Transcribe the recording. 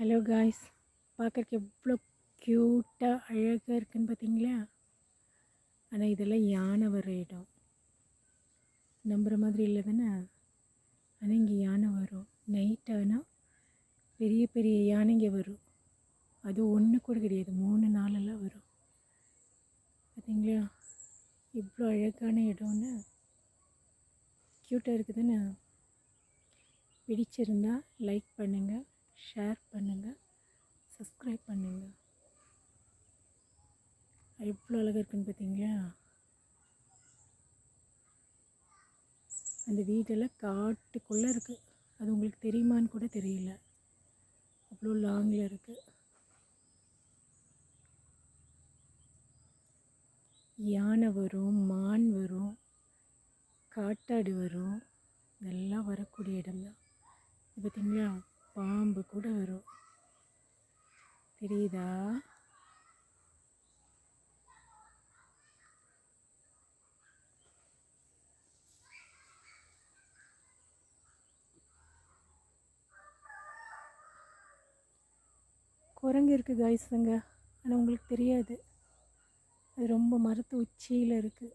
Hello guys, பார்க்கறக்கு எவ்வளோ க்யூட்டாக அழகாக இருக்குன்னு பார்த்தீங்களா? ஆனால் இதெல்லாம் யானை வர இடம். நம்புகிற மாதிரி இல்லை தானே? ஆனால் இங்கே யானை வரும். நைட் ஆனால் பெரிய பெரிய யானைங்க வரும். அது ஒன்று கூட கிடையாது, 3 4 வரும். பார்த்தீங்களா இவ்வளோ அழகான இடம்னு? க்யூட்டாக இருக்குது தானே? பிடிச்சிருந்தா லைக் பண்ணுங்கள், ஷேர் பண்ணுங்கள், சப்ஸ்கிரைப் பண்ணுங்கள். எவ்வளோ அழகாக இருக்குன்னு பார்த்தீங்களா? அந்த வீடெல்லாம் காட்டுக்குள்ளே இருக்குது. அது உங்களுக்கு தெரியுமான்னு கூட தெரியல, அவ்வளோ லாங்கில் இருக்குது. யானை வரும், மான் வரும், காட்டாடு வரும். இதெல்லாம் வரக்கூடிய இடம்தான். பார்த்தீங்களா, பாம்பு கூட வரும். தெரியுதா? குரங்கு இருக்குது காய்ஸுங்க, ஆனால் உங்களுக்கு தெரியாது. அது ரொம்ப மரத்து உச்சியில் இருக்குது.